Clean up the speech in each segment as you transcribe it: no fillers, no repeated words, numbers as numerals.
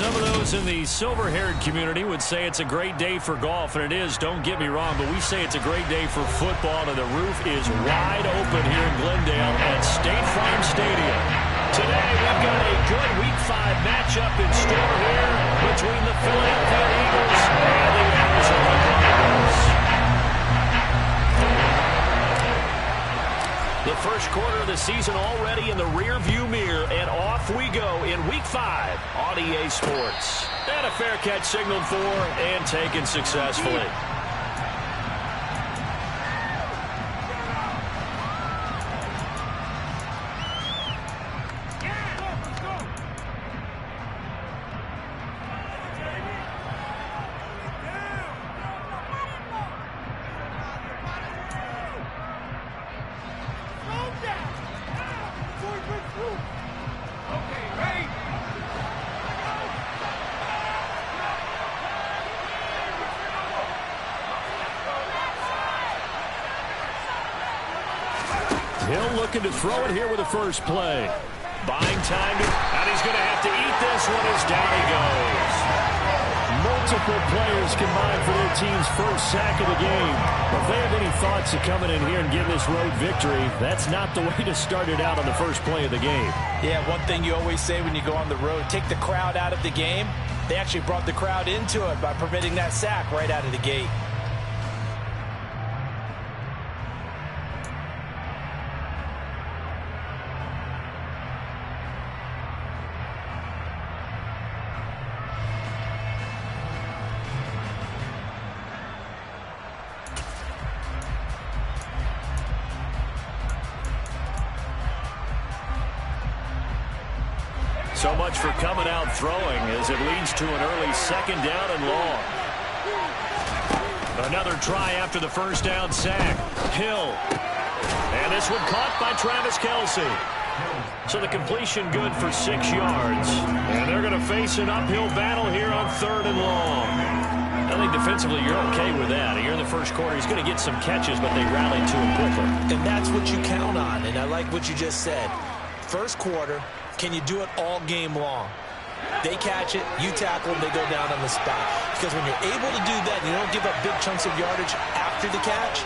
Some of those in the silver-haired community would say it's a great day for golf, and it is, don't get me wrong, but we say it's a great day for football, and the roof is wide open here in Glendale at State Farm Stadium. Today, we've got a good Week 5 matchup in store here between the Philadelphia Eagles and the Arizona Cardinals. The first quarter of the season already in the rear-view mirror, and off we go in Week 5 on EA Sports. And a fair catch signaled for and taken successfully. Hill looking to throw it here with the first play. Buying time, and he's going to have to eat this one as down he goes. Multiple players combined for their team's first sack of the game. If they have any thoughts of coming in here and getting this road victory, that's not the way to start it out on the first play of the game. Yeah, one thing you always say when you go on the road, take the crowd out of the game. They actually brought the crowd into it by permitting that sack right out of the gate. So much for coming out throwing as it leads to an early second down and long. Another try after the first down sack. Hill. And this one caught by Travis Kelce. So the completion good for 6 yards. And they're going to face an uphill battle here on 3rd and long. I think defensively you're okay with that. Here in the first quarter, he's going to get some catches, but they rallied to him quickly. And that's what you count on, and I like what you just said. First quarter, can you do it all game long? They catch it, you tackle them, they go down on the spot. Because when you're able to do that, and you don't give up big chunks of yardage after the catch,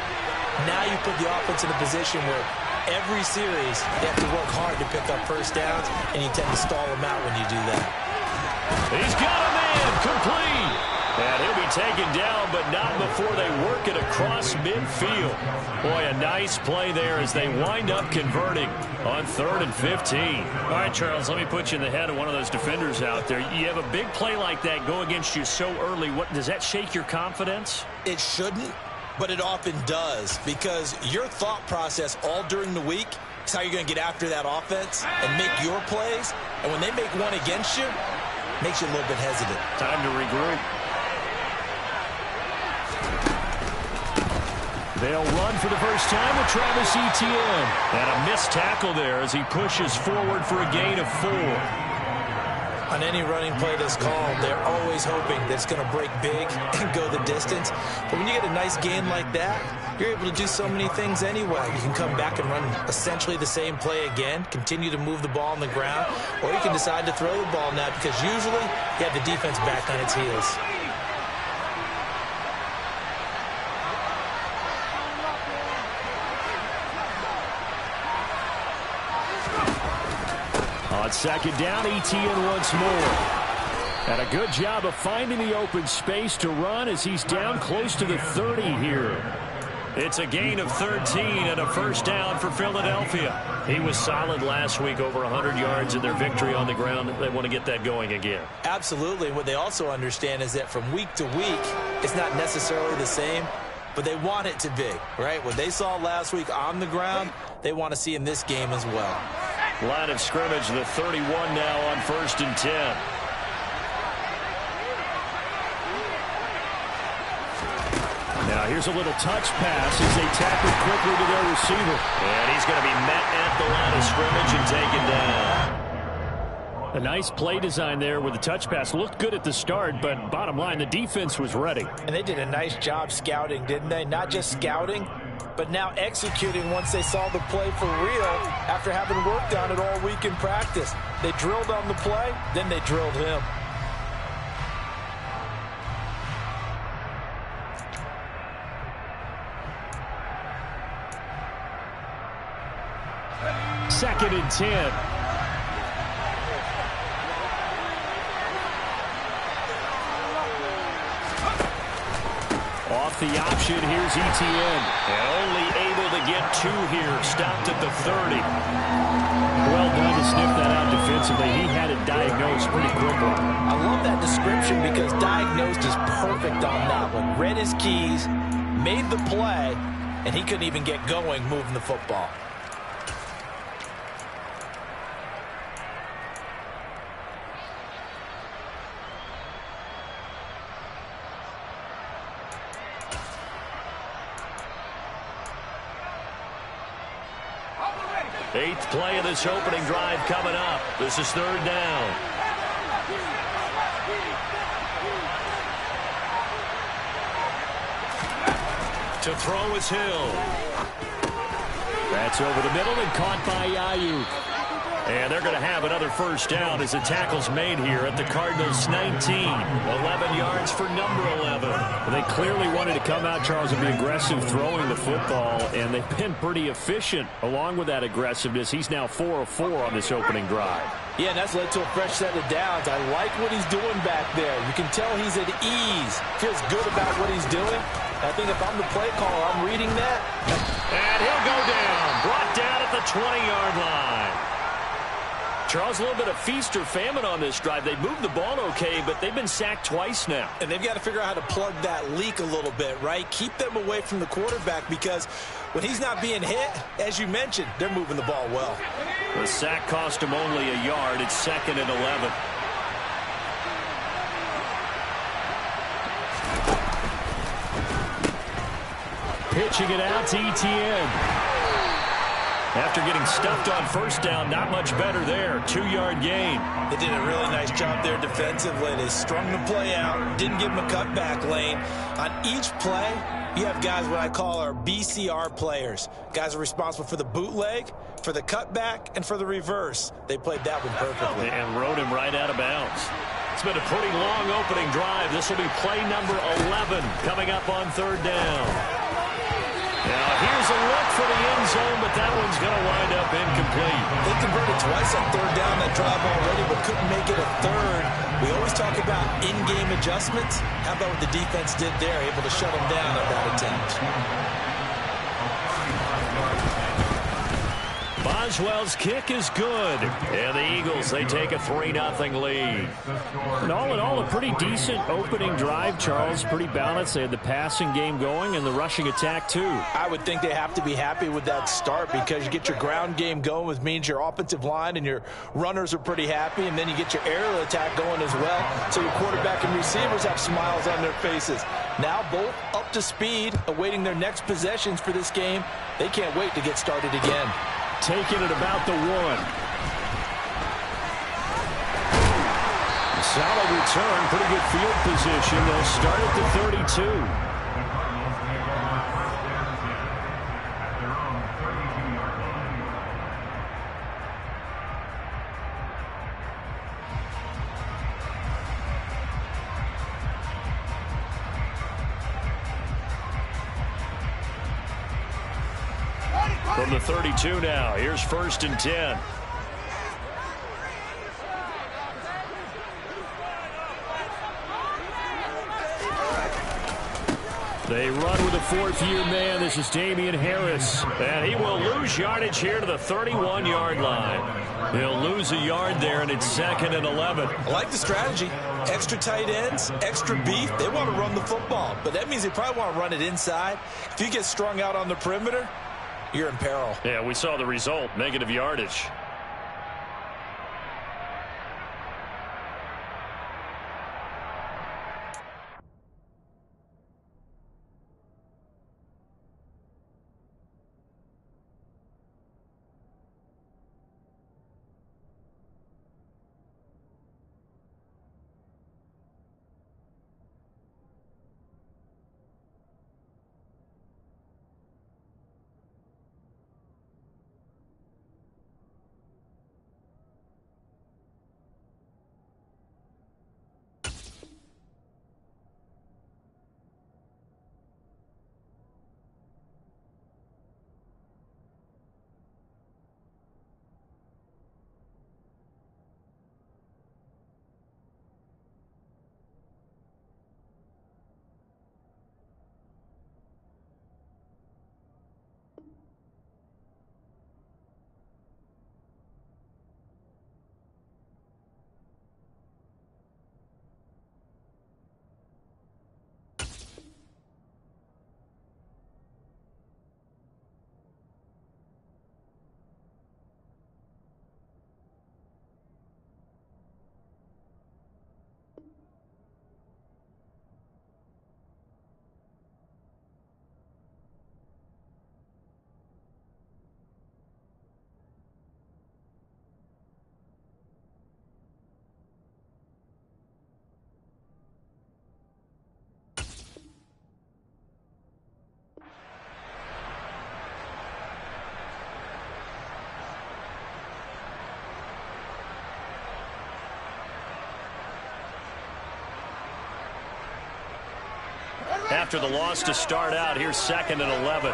now you put the offense in a position where every series they have to work hard to pick up first downs, and you tend to stall them out when you do that. He's got a man, complete. And he'll be taken down, but not before they work it across midfield. Boy, a nice play there as they wind up converting on 3rd and 15. All right, Charles, let me put you in the head of one of those defenders out there. You have a big play like that go against you so early. What does that shake your confidence? It shouldn't, but it often does, because your thought process all during the week is how you're going to get after that offense and make your plays. And when they make one against you, it makes you a little bit hesitant. Time to regroup. They'll run for the first time with Travis Etienne. And a missed tackle there as he pushes forward for a gain of 4. On any running play that's called, they're always hoping that it's going to break big and go the distance. But when you get a nice gain like that, you're able to do so many things anyway. You can come back and run essentially the same play again, continue to move the ball on the ground, or you can decide to throw the ball now because usually you have the defense back on its heels. On second down, Etienne once more. And a good job of finding the open space to run as he's down close to the 30 here. It's a gain of 13 and a first down for Philadelphia. He was solid last week, over 100 yards in their victory on the ground. They want to get that going again. Absolutely. What they also understand is that from week to week, it's not necessarily the same, but they want it to be, right? What they saw last week on the ground, they want to see in this game as well. Line of scrimmage, the 31 now on 1st and 10. Now here's a little touch pass as they tackle quickly to their receiver. And he's going to be met at the line of scrimmage and taken down. A nice play design there with the touch pass. Looked good at the start, but bottom line, the defense was ready. And they did a nice job scouting, didn't they? Not just scouting, but now executing once they saw the play for real after having worked on it all week in practice. They drilled on the play, then they drilled him. 2nd and 10. Off the option, here's ETN. And only able to get 2 here, stopped at the 30. Well done to sniff that out defensively. He had it diagnosed pretty quickly. I love that description because diagnosed is perfect on that one. Read his keys, made the play, and he couldn't even get going moving the football. Eighth play of this opening drive coming up. This is 3rd down. To throw is Hill. That's over the middle and caught by Ayuk. And they're going to have another 1st down as the tackle's made here at the Cardinals' 19. 11 yards for number 11. Well, they clearly wanted to come out, Charles, and be aggressive throwing the football, and they've been pretty efficient along with that aggressiveness. He's now 4 of 4 on this opening drive. Yeah, and that's led to a fresh set of downs. I like what he's doing back there. You can tell he's at ease. Feels good about what he's doing. I think if I'm the play caller, I'm reading that. And he'll go down. Brought down at the 20-yard line. Charles, a little bit of feast or famine on this drive. They moved the ball okay, but they've been sacked twice now. And they've got to figure out how to plug that leak a little bit, right? Keep them away from the quarterback because when he's not being hit, as you mentioned, they're moving the ball well. The sack cost him only a yard. It's 2nd and 11. Pitching it out to ETN. After getting stuffed on 1st down, not much better there. 2-yard gain. They did a really nice job there defensively. They strung the play out, didn't give him a cutback lane. On each play, you have guys what I call our BCR players. Guys are responsible for the bootleg, for the cutback, and for the reverse. They played that one perfectly. And rode him right out of bounds. It's been a pretty long opening drive. This will be play number 11 coming up on 3rd down. Now here's a look for the end zone, but that one's going to wind up incomplete. They converted twice on 3rd down that drive already, but couldn't make it a 3rd. We always talk about in-game adjustments. How about what the defense did there, able to shut them down on that attempt. Boswell's kick is good. And the Eagles, they take a 3-0 lead. And all in all, a pretty decent opening drive, Charles. Pretty balanced. They had the passing game going and the rushing attack, too. I would think they have to be happy with that start because you get your ground game going, which means your offensive line and your runners are pretty happy, and then you get your aerial attack going as well. So your quarterback and receivers have smiles on their faces. Now both up to speed, awaiting their next possessions for this game. They can't wait to get started again. Taking it about the 1. Solid return, pretty good field position. They'll start at the 32. From the 32 now, here's 1st and 10. They run with a 4th-year man. This is Damian Harris. And he will lose yardage here to the 31-yard line. He'll lose a yard there, and it's 2nd and 11. I like the strategy. Extra tight ends, extra beef. They want to run the football, but that means they probably want to run it inside. If you get strung out on the perimeter, you're in peril. Yeah, we saw the result, negative yardage. after the loss to start out. Here's 2nd and 11.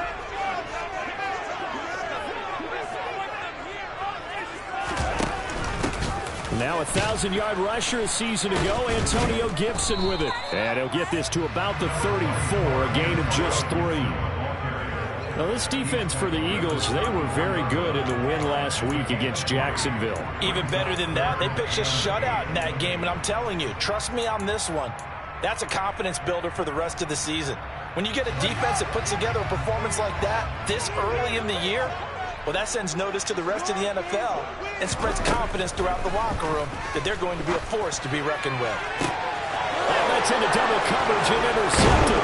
Now a 1,000-yard rusher a season ago, Antonio Gibson with it. And he'll get this to about the 34, a gain of just 3. Now this defense for the Eagles, they were very good in the win last week against Jacksonville. Even better than that, they pitched a shutout in that game, and I'm telling you, trust me on this one, that's a confidence builder for the rest of the season. When you get a defense that puts together a performance like that this early in the year, well, that sends notice to the rest of the NFL and spreads confidence throughout the locker room that they're going to be a force to be reckoned with. And that's into double coverage and intercepted.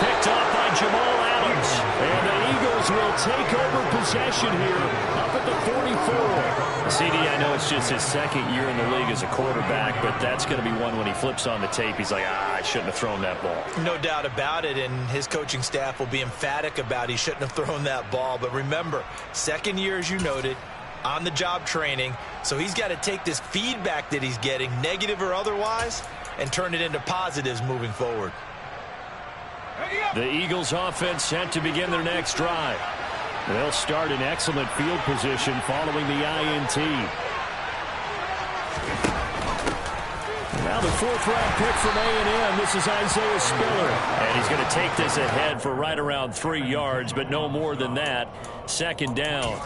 Picked off by Jamal Adams. And the Eagles will take over possession here up at the 44. CD, I know it's just his 2nd year in the league as a quarterback, but that's going to be one when he flips on the tape. He's like, I shouldn't have thrown that ball. No doubt about it, and his coaching staff will be emphatic about he shouldn't have thrown that ball. But remember, 2nd year, as you noted, on-the-job training, so he's got to take this feedback that he's getting, negative or otherwise, and turn it into positives moving forward. The Eagles offense set to begin their next drive. They'll start in excellent field position following the INT. Now the 4th-round pick from A&M. This is Isaiah Spiller. And he's going to take this ahead for right around 3 yards, but no more than that. 2nd down.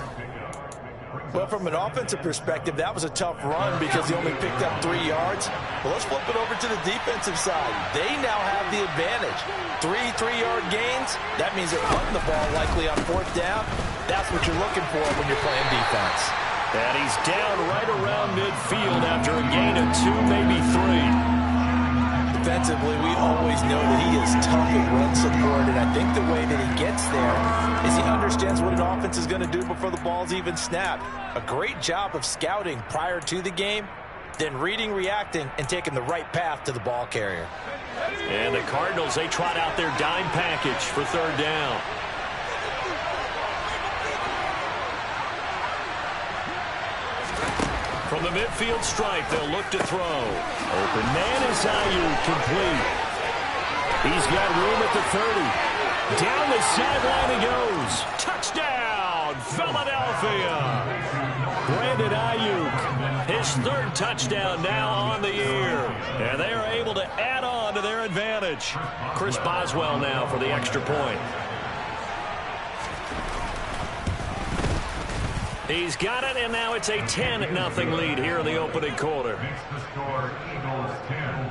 Well, from an offensive perspective, that was a tough run because he only picked up 3 yards. Well, let's flip it over to the defensive side. They now have the advantage. 3-3-yard gains, that means they're punting the ball likely on 4th down. That's what you're looking for when you're playing defense. And he's down right around midfield after a gain of 2, maybe 3. Defensively, we always know that he is tough at run support, and I think the way that he gets there is he understands what an offense is going to do before the ball's even snapped. A great job of scouting prior to the game, then reading, reacting, and taking the right path to the ball carrier. And the Cardinals, they trot out their dime package for 3rd down. From the midfield stripe, they'll look to throw. Open man is Ayuk, complete. He's got room at the 30. Down the sideline he goes. Touchdown, Philadelphia. Brandon Ayuk, his 3rd touchdown now on the year. And they are able to add on to their advantage. Chris Boswell now for the extra point. He's got it, and now it's a 10-0 lead here in the opening quarter. Makes the score Eagles 10,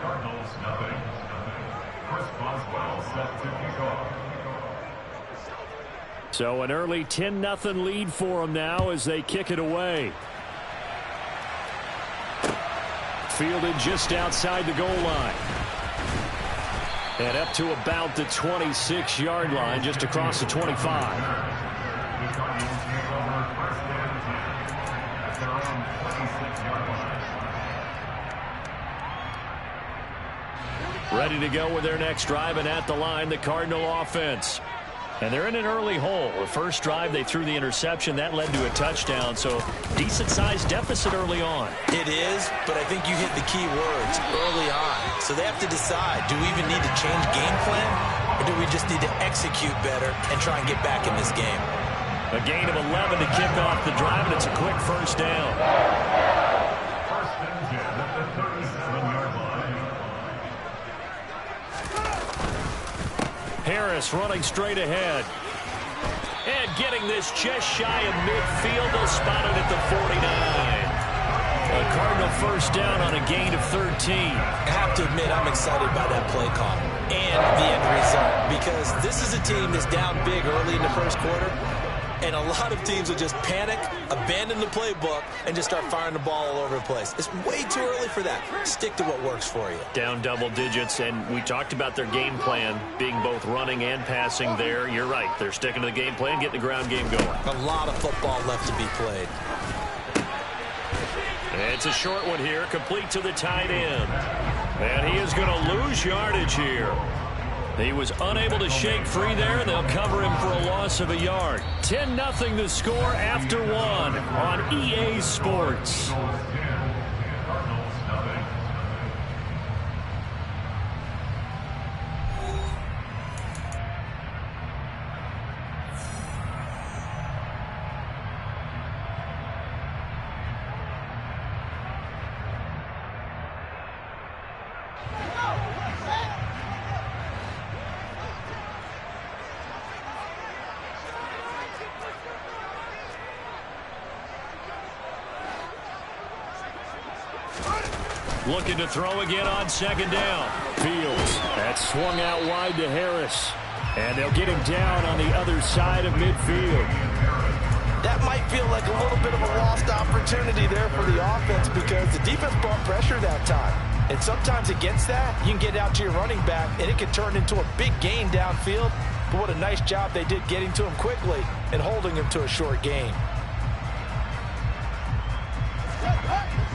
Cardinals nothing. Chris Boswell set to kick off. So an early 10-0 lead for them now as they kick it away. Fielded just outside the goal line. And up to about the 26-yard line, just across the 25. Ready to go with their next drive, and at the line, the Cardinal offense. And they're in an early hole. The first drive, they threw the interception. That led to a touchdown, so decent-sized deficit early on. It is, but I think you hit the key words early on. So they have to decide, do we even need to change game plan, or do we just need to execute better and try and get back in this game? A gain of 11 to kick off the drive, and it's a quick 1st down. First and 10 at the 37-yard line. Harris running straight ahead. And getting this just shy of midfield. They'll spot it at the 49. A Cardinal 1st down on a gain of 13. I have to admit, I'm excited by that play call and the end result, because this is a team that's down big early in the 1st quarter, and a lot of teams will just panic, abandon the playbook, and just start firing the ball all over the place. It's way too early for that. Stick to what works for you. Down double digits, and we talked about their game plan being both running and passing there. You're right. They're sticking to the game plan, getting the ground game going. A lot of football left to be played. It's a short one here, complete to the tight end. And he is going to lose yardage here. He was unable to shake free there, and they'll cover him for a loss of a yard. 10-0 the score after 1 on EA Sports. Looking to throw again on second down. Fields. That's swung out wide to Harris. And they'll get him down on the other side of midfield. That might feel like a little bit of a lost opportunity there for the offense because the defense brought pressure that time. And sometimes against that, you can get out to your running back, and it can turn into a big gain downfield. But what a nice job they did getting to him quickly and holding him to a short gain.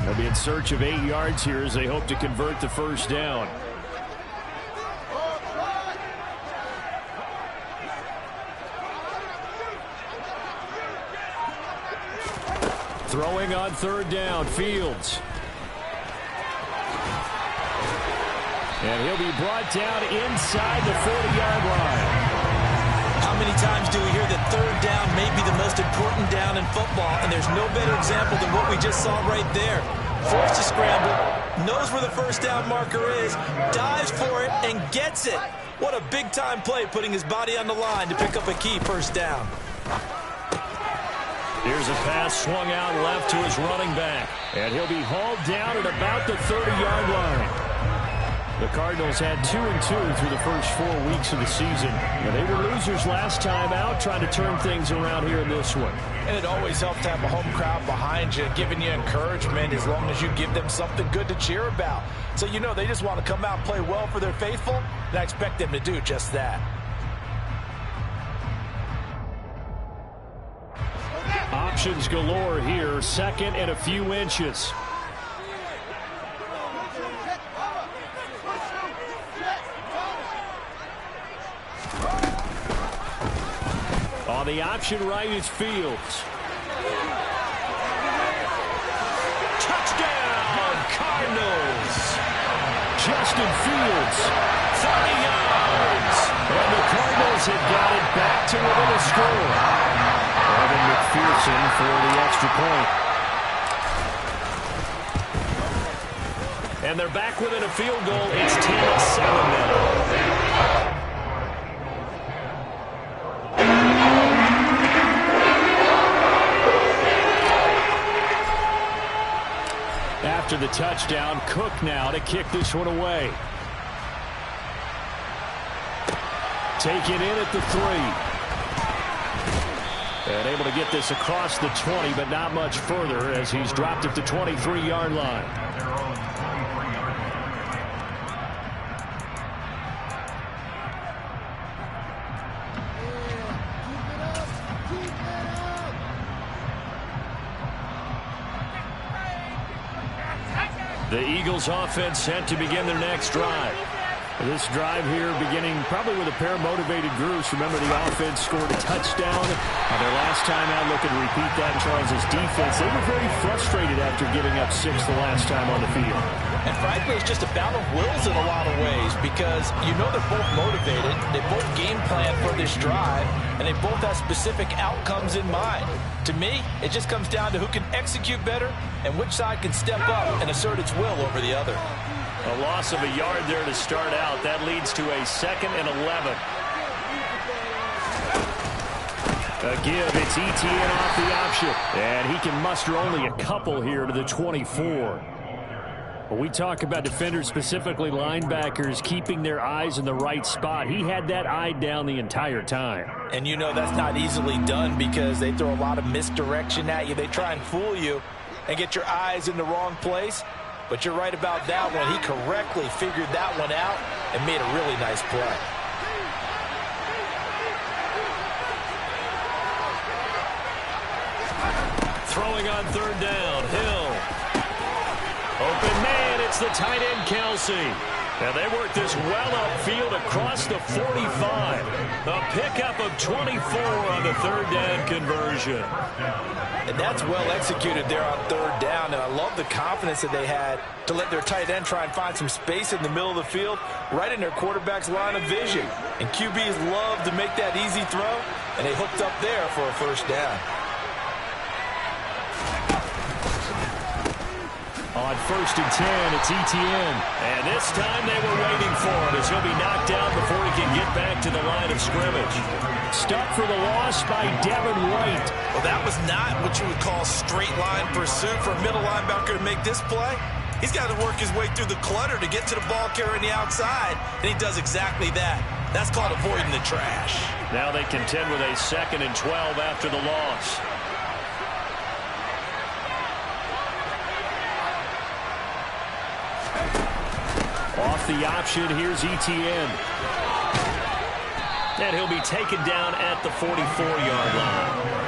They'll be in search of 8 yards here as they hope to convert the first down. Throwing on third down, Fields. And he'll be brought down inside the 40-yard line. How many times do we hear that third down may be the most important down in football, and there's no better example than what we just saw right there. Forced to scramble, knows where the first down marker is, dives for it, and gets it. What a big-time play, putting his body on the line to pick up a key first down. Here's a pass swung out left to his running back. And he'll be hauled down at about the 30-yard line. The Cardinals had 2-2 through the first 4 weeks of the season. And they were losers last time out, trying to turn things around here in this one. And it always helps to have a home crowd behind you, giving you encouragement as long as you give them something good to cheer about. So you know they just want to come out and play well for their faithful, and I expect them to do just that. Options galore here, second and a few inches. On the option right is Fields. Touchdown, Cardinals. Justin Fields, 30 yards. And the Cardinals have got it back to within a score. Evan McPherson for the extra point. And they're back within a field goal. It's 10-7 now. After the touchdown, Cook now to kick this one away. Taken in at the 3. And able to get this across the 20, but not much further as he's dropped at the 23-yard line. The Eagles offense set to begin their next drive. This drive here beginning probably with a pair of motivated groups. Remember, the offense scored a touchdown. Their last time out, looking to repeat that. Charles's defense, they were very frustrated after giving up 6 the last time on the field. And frankly, it's just a battle of wills in a lot of ways because you know they're both motivated. They both game plan for this drive, and they both have specific outcomes in mind. To me, it just comes down to who can execute better and which side can step up and assert its will over the other. A loss of a yard there to start out. That leads to a 2nd and 11. A give, it's ETN off the option. And he can muster only a couple here to the 24. When we talk about defenders, specifically linebackers, keeping their eyes in the right spot, he had that eye down the entire time. And you know that's not easily done because they throw a lot of misdirection at you. They try and fool you and get your eyes in the wrong place. But you're right about that one. He correctly figured that one out and made a really nice play. Throwing on third down, Hill. Open man, it's the tight end, Kelsey. And they work this well upfield across the 45. A pickup of 24 on the third down conversion. And that's well executed there on third down. And I love the confidence that they had to let their tight end try and find some space in the middle of the field, right in their quarterback's line of vision. And QBs love to make that easy throw, and they hooked up there for a first down. On 1st and 10, it's ETN. And this time they were waiting for him as he'll be knocked down before he can get back to the line of scrimmage. Stuck for the loss by Devin White. Well, that was not what you would call straight line pursuit for a middle linebacker to make this play. He's got to work his way through the clutter to get to the ball carrier on the outside, and he does exactly that. That's called avoiding the trash. Now they contend with a 2nd and 12 after the loss. Off the option, here's Etienne. And he'll be taken down at the 44-yard line.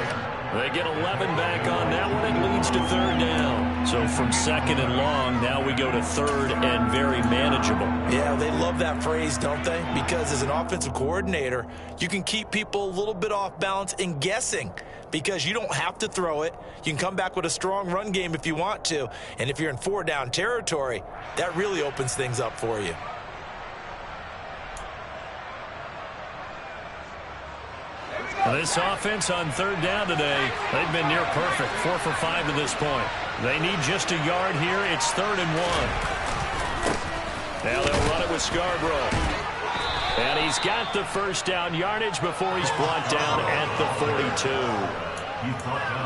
They get 11 back on that one. It leads to 3rd down. So from 2nd and long, now we go to 3rd and very manageable. Yeah, they love that phrase, don't they? Because as an offensive coordinator, you can keep people a little bit off balance and guessing because you don't have to throw it. You can come back with a strong run game if you want to. And if you're in 4-down territory, that really opens things up for you. This offense on 3rd down today, they've been near perfect. 4 for 5 to this point. They need just a yard here. It's 3rd and 1. Now they'll run it with Scarborough. And he's got the 1st down yardage before he's brought down at the 42.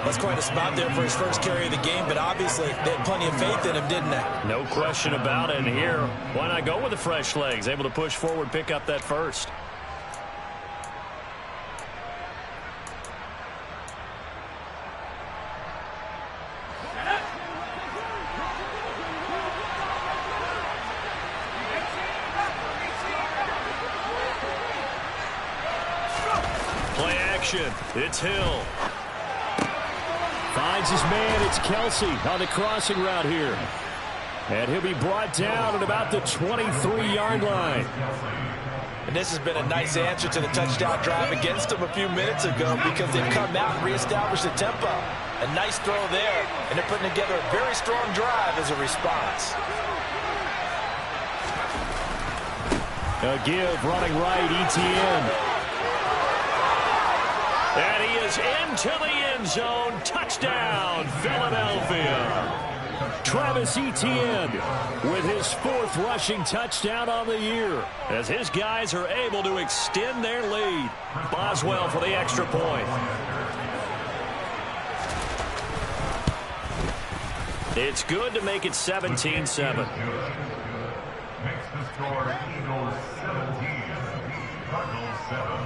That's quite a spot there for his first carry of the game, but obviously they had plenty of faith in him, didn't they? No question about it. And here, why not go with the fresh legs? Able to push forward, pick up that 1st. It's Hill. Finds his man. It's Kelsey on the crossing route here. And he'll be brought down at about the 23-yard line. And this has been a nice answer to the touchdown drive against them a few minutes ago because they've come out and reestablished the tempo. A nice throw there, and they're putting together a very strong drive as a response. A give running right, Etienne. And he is into the end zone. Touchdown, Philadelphia. Travis Etienne with his 4th rushing touchdown on the year as his guys are able to extend their lead. Boswell for the extra point. It's good to make it 17-7. Makes the score Eagles 17, Cardinals 7.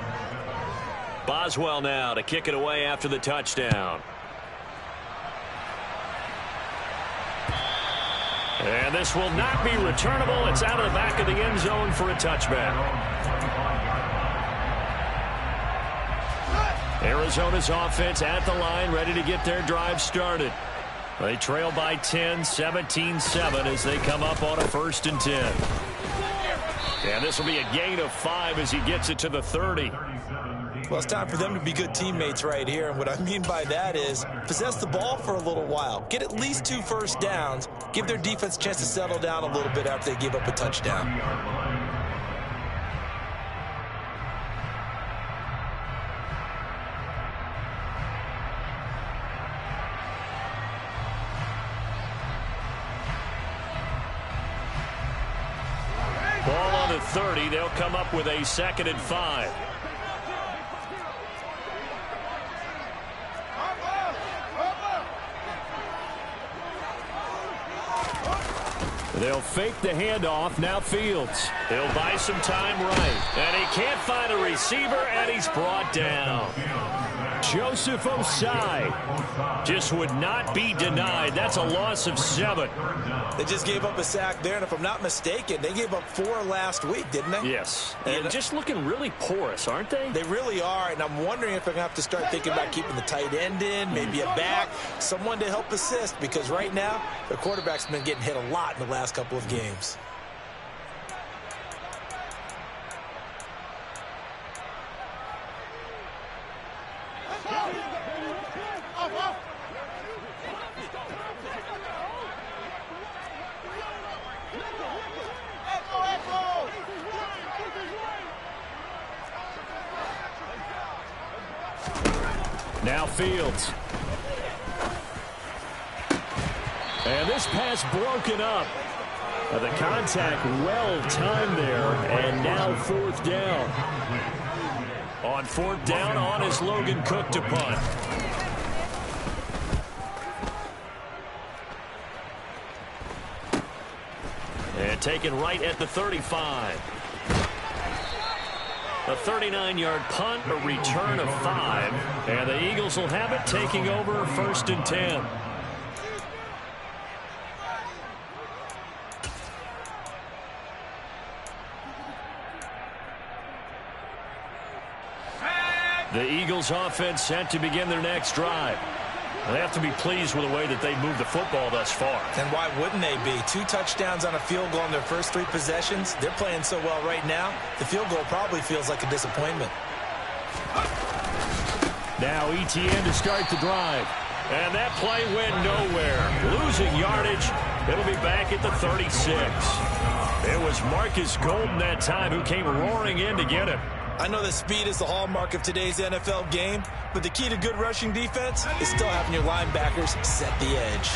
Boswell now to kick it away after the touchdown. And this will not be returnable. It's out of the back of the end zone for a touchback. Arizona's offense at the line, ready to get their drive started. They trail by 10, 17-7 as they come up on a 1st and 10. And this will be a gain of 5 as he gets it to the 30. Well, it's time for them to be good teammates right here. And what I mean by that is possess the ball for a little while. Get at least 2 first downs. Give their defense a chance to settle down a little bit after they give up a touchdown. Ball on the 30. They'll come up with a 2nd and 5. They'll fake the handoff. Now Fields. He'll buy some time right. And he can't find a receiver, and he's brought down. Joseph Osai just would not be denied. That's a loss of 7. They just gave up a sack there, and if I'm not mistaken, they gave up 4 last week, didn't they? Yes. And just looking really porous, aren't they? They really are, and I'm wondering if they're going to have to start thinking about keeping the tight end in, maybe a back, someone to help assist, because right now, their quarterback's been getting hit a lot in the last couple of games. Now Fields. And this pass broken up. The contact well timed there, and now 4th down. On 4th down, on is Logan Cook to punt. taken right at the 35. A 39-yard punt, a return of 5. And the Eagles will have it, taking over 1st and 10. The Eagles offense set to begin their next drive. They have to be pleased with the way that they moved the football thus far. And why wouldn't they be? 2 touchdowns on a field goal in their first 3 possessions. They're playing so well right now, the field goal probably feels like a disappointment. Now ETN to start the drive. And that play went nowhere. Losing yardage. It'll be back at the 36. It was Marcus Golden that time who came roaring in to get him. I know that speed is the hallmark of today's NFL game, but the key to good rushing defense is still having your linebackers set the edge.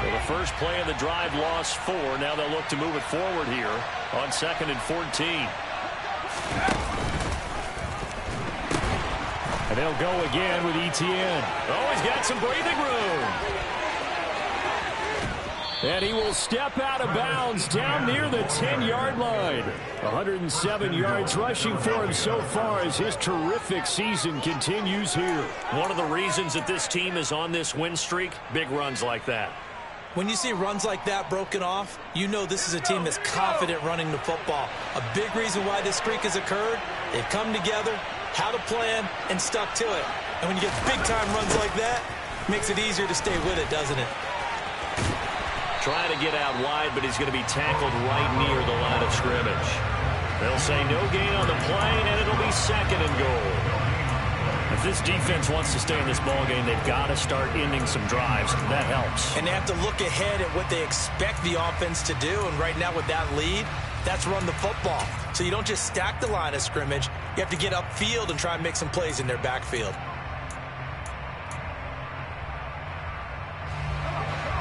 Well, the first play of the drive lost 4. Now they'll look to move it forward here on 2nd and 14. And they'll go again with ETN. Oh, he's got some breathing room. And he will step out of bounds down near the 10-yard line. 107 yards rushing for him so far as his terrific season continues here. One of the reasons that this team is on this win streak, big runs like that. When you see runs like that broken off, you know this is a team that's confident running the football. A big reason why this streak has occurred, they've come together, had a plan, and stuck to it. And when you get big-time runs like that, it makes it easier to stay with it, doesn't it? Trying to get out wide, but he's going to be tackled right near the line of scrimmage. They'll say no gain on the play, and it'll be 2nd and goal. If this defense wants to stay in this ballgame, they've got to start ending some drives. That helps. And they have to look ahead at what they expect the offense to do. And right now with that lead, that's run the football. So you don't just stack the line of scrimmage. You have to get upfield and try and make some plays in their backfield.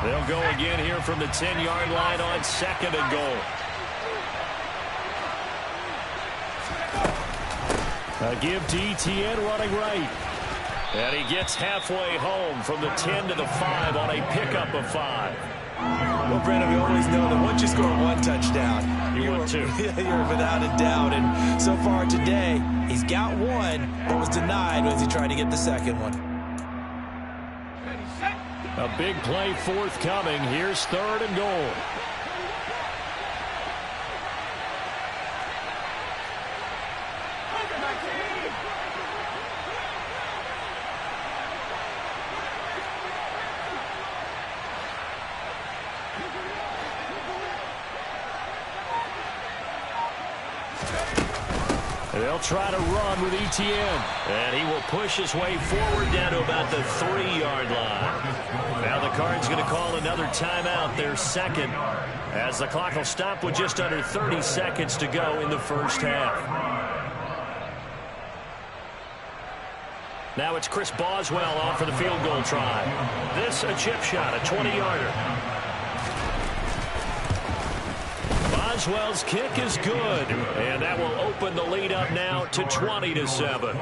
They'll go again here from the 10-yard line on 2nd and goal. A give to ETN running right. And he gets halfway home from the 10 to the 5 on a pickup of 5. Well, Brandon, we always know that once you score 1 touchdown, you win 2. You're without a doubt. And so far today, he's got 1, but was denied as he tried to get the 2nd one. A big play forthcoming. Here's 3rd and goal. They'll try to run with ETN. And he will push his way forward down to about the 3-yard line. Now the Cards going to call another timeout, their 2nd, as the clock will stop with just under 30 seconds to go in the first half. Now it's Chris Boswell on for the field goal try. This a chip shot, a 20-yarder. Boswell's kick is good, and that will open the lead up now to 20-7.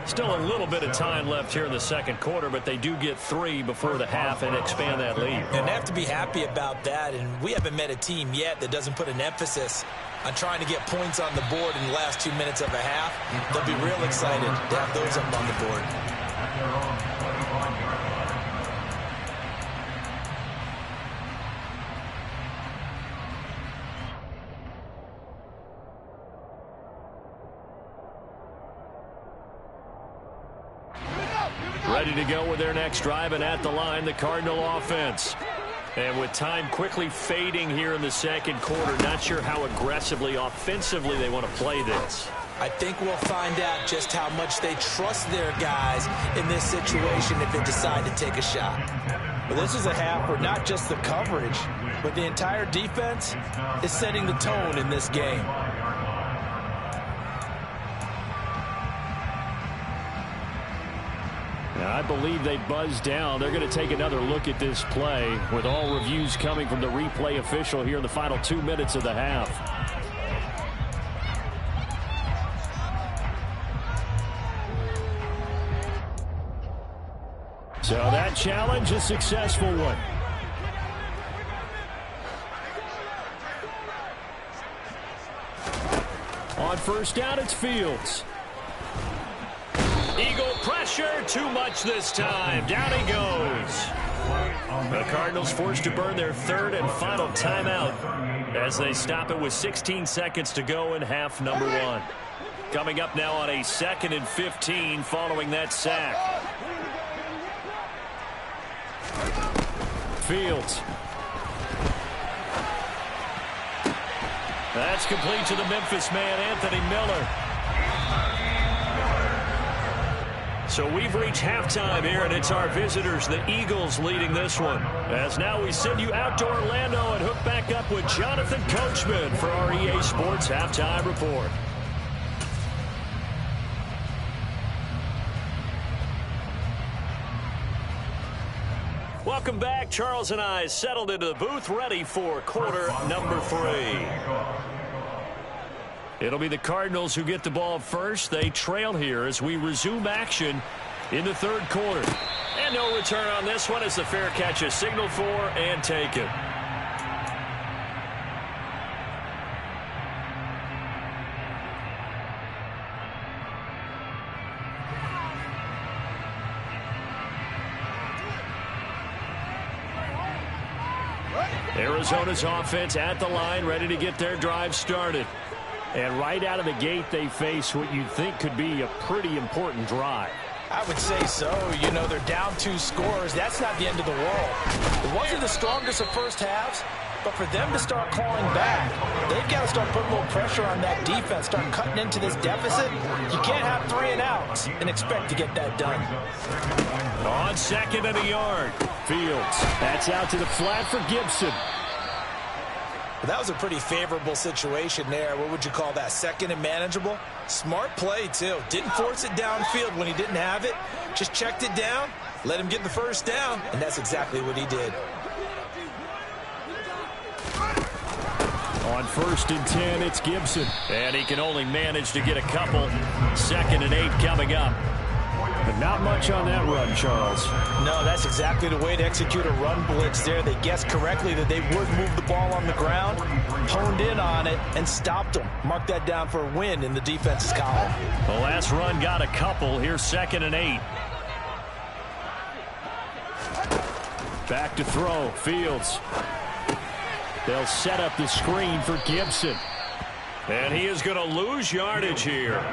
Still a little bit of time left here in the 2nd quarter, but they do get 3 before the half and expand that lead. And they have to be happy about that, and we haven't met a team yet that doesn't put an emphasis on trying to get points on the board in the last 2 minutes of a half. They'll be real excited to have those up on the board. Ready to go with their next drive, and at the line, the Cardinal offense. And with time quickly fading here in the 2nd quarter, not sure how aggressively, offensively they want to play this. I think we'll find out just how much they trust their guys in this situation if they decide to take a shot. But this is a half where not just the coverage, but the entire defense is setting the tone in this game. Now, I believe they buzzed down. They're going to take another look at this play with all reviews coming from the replay official here in the final 2 minutes of the half. So that challenge, a successful one. On first down, it's Fields. Eagle pressure, too much this time. Down he goes. The Cardinals forced to burn their third and final timeout as they stop it with 16 seconds to go in half number 1. Coming up now on a 2nd and 15 following that sack. Fields. That's complete to the Memphis man, Anthony Miller. So we've reached halftime here, and it's our visitors, the Eagles, leading this one. As now we send you out to Orlando and hook back up with Jonathan Coachman for our EA Sports Halftime Report. Welcome back. Charles and I settled into the booth, ready for quarter number 3. It'll be the Cardinals who get the ball first. They trail here as we resume action in the third quarter. And no return on this one as the fair catch is signaled for and taken. Arizona's offense at the line, ready to get their drive started. And right out of the gate, they face what you'd think could be a pretty important drive. I would say so. You know, they're down 2 scores. That's not the end of the world. It wasn't the strongest of first halves, but for them to start clawing back, they've got to start putting a little pressure on that defense, start cutting into this deficit. You can't have 3 and outs and expect to get that done. On 2nd and a yard, Fields. That's out to the flat for Gibson. That was a pretty favorable situation there. What would you call that? 2nd and manageable? Smart play, too. Didn't force it downfield when he didn't have it. Just checked it down, let him get the first down, and that's exactly what he did. On 1st and 10, it's Gibson. And he can only manage to get a couple. 2nd and 8 coming up. But not much on that run, Charles. No, that's exactly the way to execute a run blitz there. They guessed correctly that they would move the ball on the ground, honed in on it, and stopped them. Mark that down for a win in the defense's column. The last run got a couple. Here's 2nd and 8. Back to throw. Fields. They'll set up the screen for Gibson. And he is going to lose yardage here.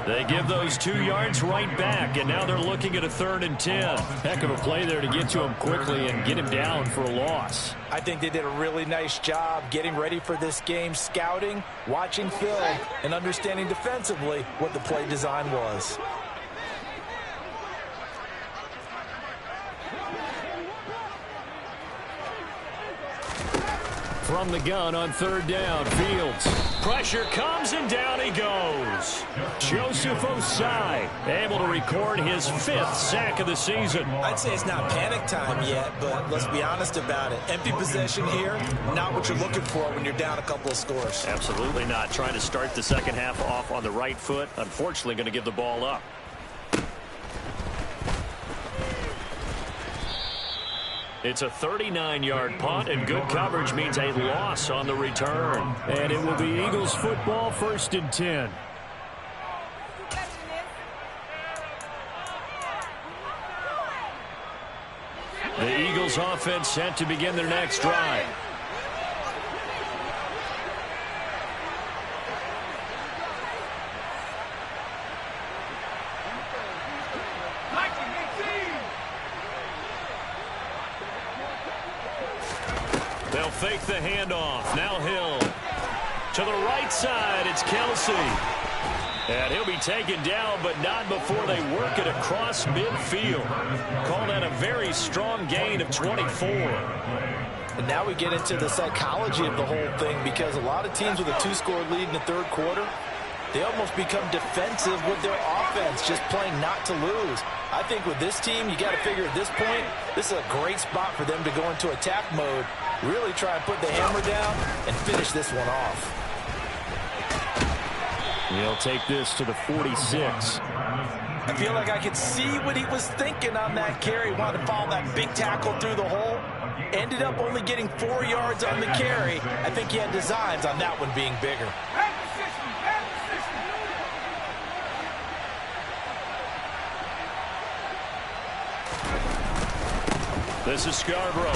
They give those 2 yards right back, and now they're looking at a 3rd and 10. Heck of a play there to get to him quickly and get him down for a loss. I think they did a really nice job getting ready for this game, scouting, watching film, and understanding defensively what the play design was. From the gun on 3rd down, Fields. Pressure comes and down he goes. Joseph Osai able to record his 5th sack of the season. I'd say it's not panic time yet, but let's be honest about it. Empty possession here, not what you're looking for when you're down a couple of scores. Absolutely not. Trying to start the second half off on the right foot. Unfortunately going to give the ball up. It's a 39-yard punt, and good coverage means a loss on the return. And it will be Eagles football, 1st and 10. The Eagles offense set to begin their next drive. They'll fake the handoff. Now Hill. To the right side, it's Kelsey. And he'll be taken down, but not before they work it across midfield. Call that a very strong gain of 24. And now we get into the psychology of the whole thing, because a lot of teams with a 2-score lead in the third quarter, they almost become defensive with their offense, just playing not to lose. I think with this team, you got to figure at this point, this is a great spot for them to go into attack mode, really try and put the hammer down and finish this one off. He'll take this to the 46. I feel like I could see what he was thinking on that carry. Wanted to follow that big tackle through the hole. Ended up only getting 4 yards on the carry. I think he had designs on that one being bigger. This is Scarborough.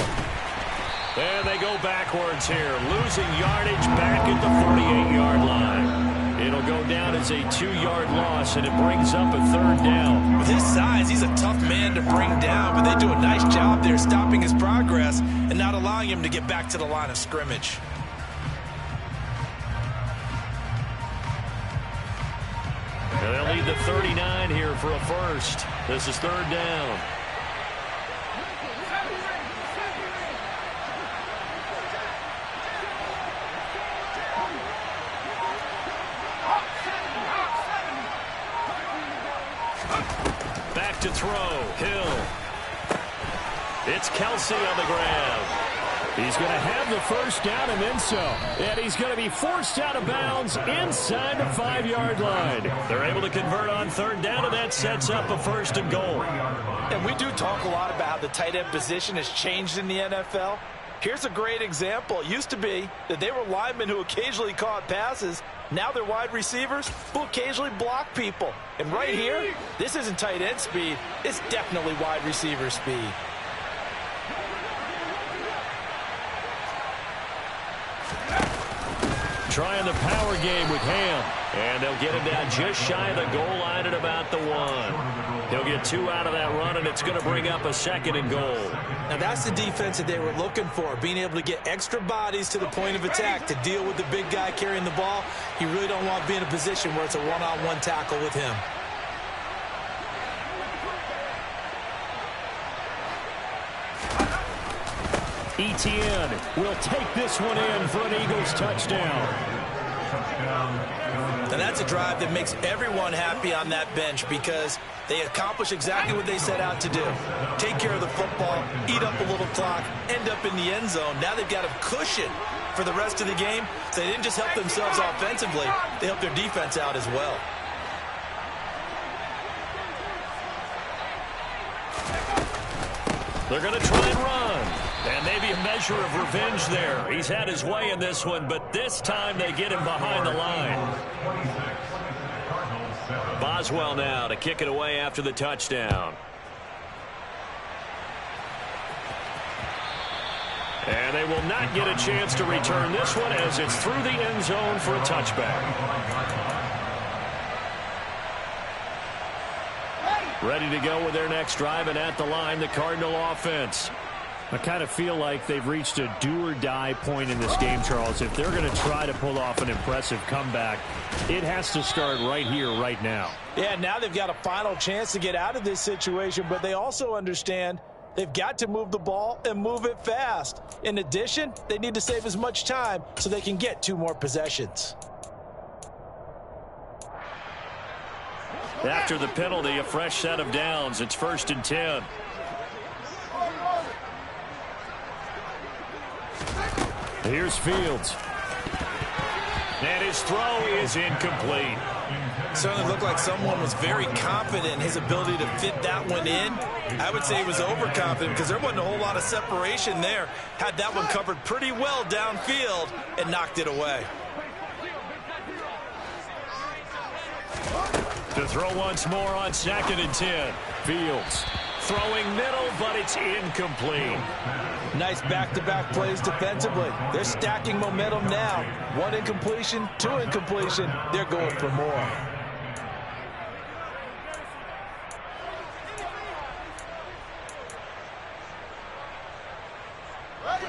And they go backwards here, losing yardage back at the 48-yard line. It'll go down as a 2-yard loss, and it brings up a 3rd down. With his size, he's a tough man to bring down, but they do a nice job there stopping his progress and not allowing him to get back to the line of scrimmage. And they'll need the 39 here for a first. This is 3rd down. Back to throw. Hill. It's Kelsey on the grab. He's going to have the first down and then so. And he's going to be forced out of bounds inside the 5-yard line. They're able to convert on 3rd down, and that sets up a 1st and goal. And we do talk a lot about how the tight end position has changed in the NFL. Here's a great example. It used to be that they were linemen who occasionally caught passes. Now they're wide receivers who occasionally block people. And right here, this isn't tight end speed. It's definitely wide receiver speed. Trying the power game with Ham. And they'll get him down just shy of the goal line at about the 1. He'll get 2 out of that run, and it's going to bring up a 2nd and goal. Now that's the defense that they were looking for, being able to get extra bodies to the point of attack to deal with the big guy carrying the ball. You really don't want to be in a position where it's a one-on-one tackle with him. Etienne will take this one in for an Eagles touchdown. And that's a drive that makes everyone happy on that bench because they accomplish exactly what they set out to do. Take care of the football, eat up a little clock, end up in the end zone. Now they've got a cushion for the rest of the game. So they didn't just help themselves offensively, they helped their defense out as well. They're going to try and run. And maybe a measure of revenge there. He's had his way in this one, but this time they get him behind the line. Boswell now to kick it away after the touchdown. And they will not get a chance to return this one as it's through the end zone for a touchback. Ready to go with their next drive, and at the line, the Cardinal offense. I kind of feel like they've reached a do-or-die point in this game, Charles. If they're going to try to pull off an impressive comeback, it has to start right here, right now. Yeah, now they've got a final chance to get out of this situation, but they also understand they've got to move the ball and move it fast. In addition, they need to save as much time so they can get 2 more possessions. After the penalty, a fresh set of downs. It's 1st and 10. Here's Fields. And his throw is incomplete. Certainly looked like someone was very confident in his ability to fit that one in. I would say he was overconfident because there wasn't a whole lot of separation there. Had that one covered pretty well downfield and knocked it away. To throw once more on 2nd and 10. Fields throwing middle, but it's incomplete. Nice back-to-back plays defensively. They're stacking momentum now. 1 incompletion, 2 incompletion. They're going for more.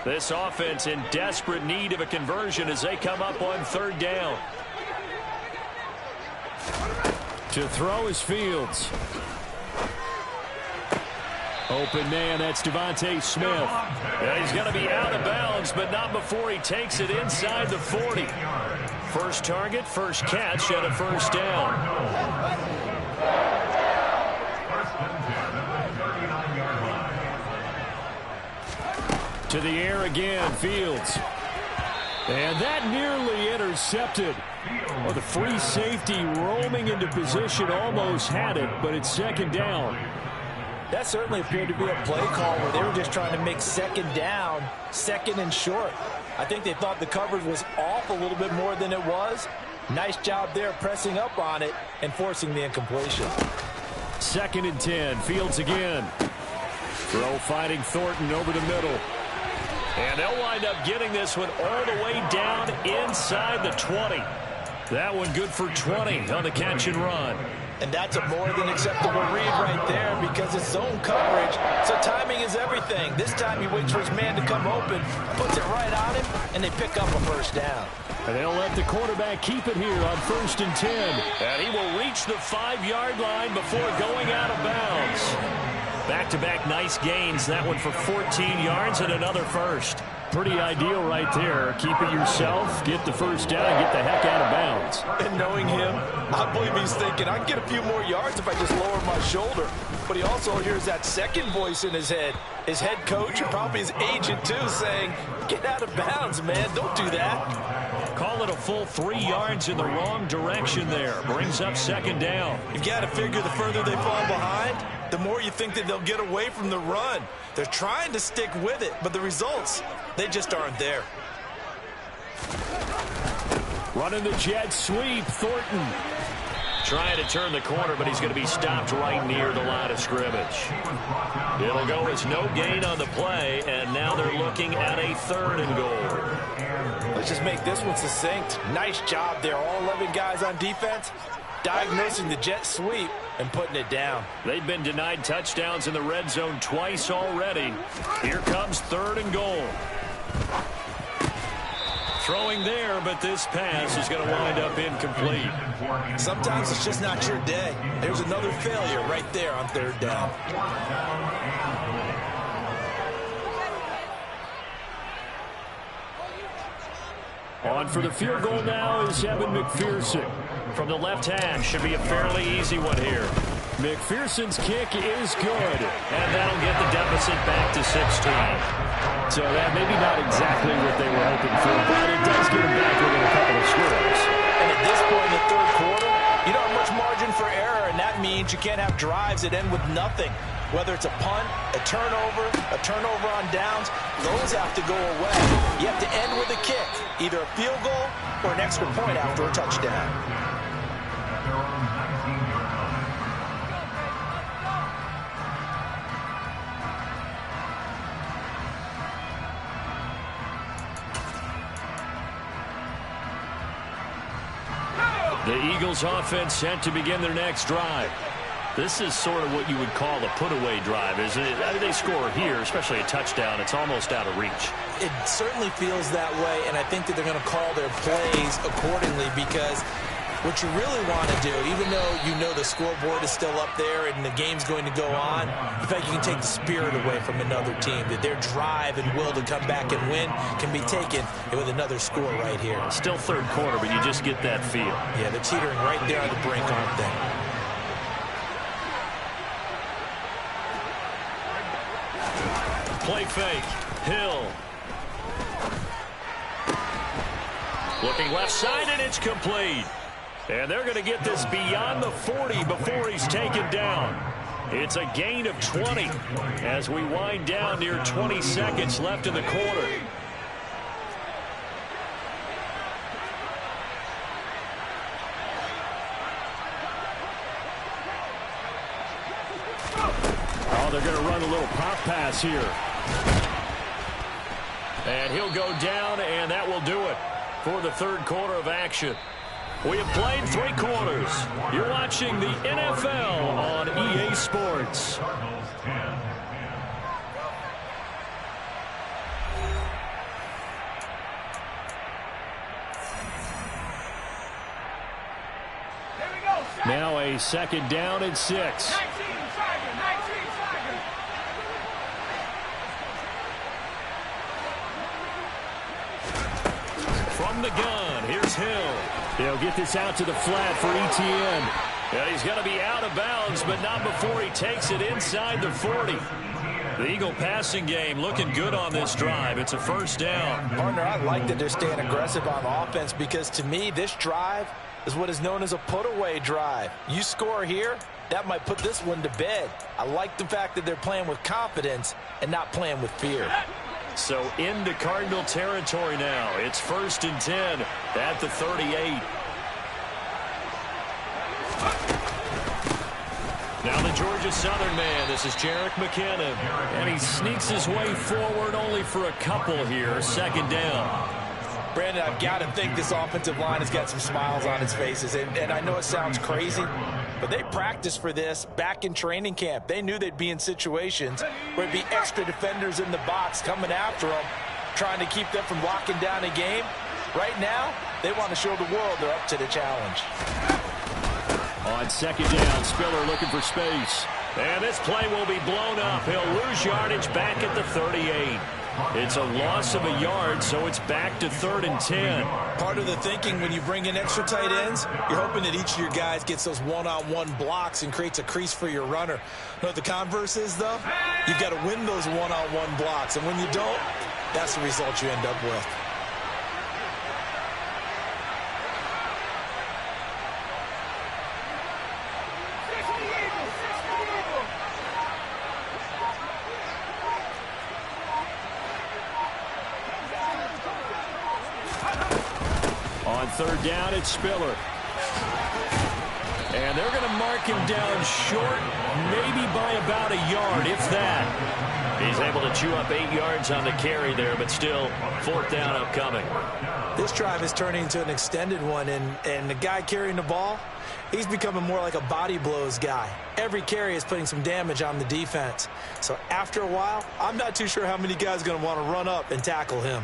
This offense in desperate need of a conversion as they come up on 3rd down. To throw is Fields. Open man, that's Devontae Smith. And he's going to be out of bounds, but not before he takes it inside the 40. First target, first catch, and a 1st down. To the air again, Fields. And that nearly intercepted. Oh, the free safety roaming into position almost had it, but it's 2nd down. That certainly appeared to be a play call where they were just trying to make 2nd down, 2nd and short. I think they thought the coverage was off a little bit more than it was. Nice job there pressing up on it and forcing the incompletion. 2nd and 10. Fields again. Throw fighting Thornton over the middle. And they'll wind up getting this one all the way down inside the 20. That one good for 20 on the catch and run. And that's a more than acceptable read right there because it's zone coverage, so timing is everything. This time he waits for his man to come open, puts it right on him, and they pick up a first down. And they'll let the quarterback keep it here on 1st and 10. And he will reach the 5-yard line before going out of bounds. Back-to-back nice gains. That one for 14 yards and another first. Pretty ideal right there. Keep it yourself, get the first down, and get the heck out of bounds. And knowing him, I believe he's thinking, I can get a few more yards if I just lower my shoulder. But he also hears that second voice in his head. His head coach and probably his agent, too, saying, get out of bounds, man. Don't do that. Call it a full 3 yards in the wrong direction there. Brings up 2nd down. You've got to figure the further they fall behind, the more you think that they'll get away from the run. They're trying to stick with it, but the results, they just aren't there. Running the jet sweep, Thornton. Trying to turn the corner, but he's going to be stopped right near the line of scrimmage. It'll go as no gain on the play, and now they're looking at a 3rd and goal. Let's just make this one succinct. Nice job there, all 11 guys on defense, diagnosing the jet sweep and putting it down. They've been denied touchdowns in the red zone twice already. Here comes 3rd and goal. Throwing there, but this pass is going to wind up incomplete. Sometimes it's just not your day. There's another failure right there on 3rd down. On for the field goal now is Evan McPherson. From the left hash, should be a fairly easy one here. McPherson's kick is good, and that'll get the deficit back to 16. So that maybe not exactly what they were hoping for, but it does get them back within a couple of scores. And at this point in the 3rd quarter, you don't have much margin for error, and that means you can't have drives that end with nothing. Whether it's a punt, a turnover on downs, those have to go away. You have to end with a kick, either a field goal or an extra point after a touchdown. The Eagles offense set to begin their next drive. This is sort of what you would call a put-away drive, isn't it? I mean, they score here, especially a touchdown. It's almost out of reach. It certainly feels that way, and I think that they're going to call their plays accordingly because what you really want to do, even though you know the scoreboard is still up there and the game's going to go on, in fact, you can take the spirit away from another team, that their drive and will to come back and win can be taken with another score right here. Still 3rd quarter, but you just get that feel. Yeah, they're teetering right there on the brink, aren't they? Play fake. Hill. Looking left side, and it's complete. And they're going to get this beyond the 40 before he's taken down. It's a gain of 20 as we wind down near 20 seconds left in the quarter. Oh, they're going to run a little pop pass here. And he'll go down, and that will do it for the 3rd quarter of action. We have played 3 quarters. You're watching the NFL on EA Sports. Now a 2nd down and 6. From the gun, here's Hill. They'll get this out to the flat for Etienne. Yeah, he's going to be out of bounds, but not before he takes it inside the 40. The Eagle passing game looking good on this drive. It's a 1st down. Partner, I like that they're staying aggressive on offense because to me, this drive is what is known as a put-away drive. You score here, that might put this one to bed. I like the fact that they're playing with confidence and not playing with fear. So into Cardinal territory now. It's 1st and 10 at the 38. Now the Georgia Southern man, this is Jerick McKinnon. And he sneaks his way forward only for a couple here. Second down. Brandon, I've got to think this offensive line has got some smiles on its faces. And I know it sounds crazy, but they practiced for this back in training camp. They knew they'd be in situations where it'd be extra defenders in the box coming after them, trying to keep them from locking down a game. Right now, they want to show the world they're up to the challenge. On second down, Spiller looking for space. And this play will be blown up. He'll lose yardage back at the 38. It's a loss of a yard, so it's back to 3rd and 10. Part of the thinking when you bring in extra tight ends, you're hoping that each of your guys gets those one-on-one blocks and creates a crease for your runner. You know what the converse is, though? You've got to win those one-on-one blocks, and when you don't, that's the result you end up with. On third down, it's Spiller. And they're going to mark him down short, maybe by about a yard, if that. He's able to chew up 8 yards on the carry there, but still 4th down upcoming. This drive is turning into an extended one, and the guy carrying the ball, he's becoming more like a body blows guy. Every carry is putting some damage on the defense. So after a while, I'm not too sure how many guys are going to want to run up and tackle him.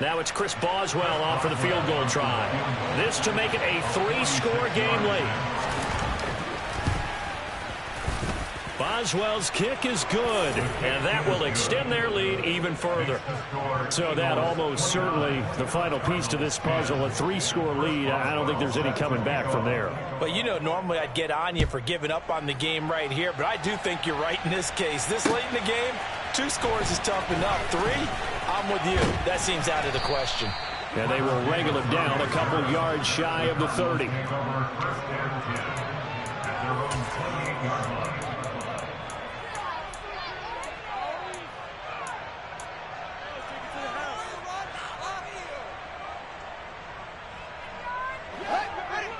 Now it's Chris Boswell off for the field goal try. This to make it a 3-score game late. Boswell's kick is good, and that will extend their lead even further. So that almost certainly the final piece to this puzzle, a 3-score lead. I don't think there's any coming back from there. Well, you know, normally I'd get on you for giving up on the game right here, but I do think you're right in this case. This late in the game, 2 scores is tough enough. 3, I'm with you. That seems out of the question. And they will wrangle him down a couple yards shy of the 30.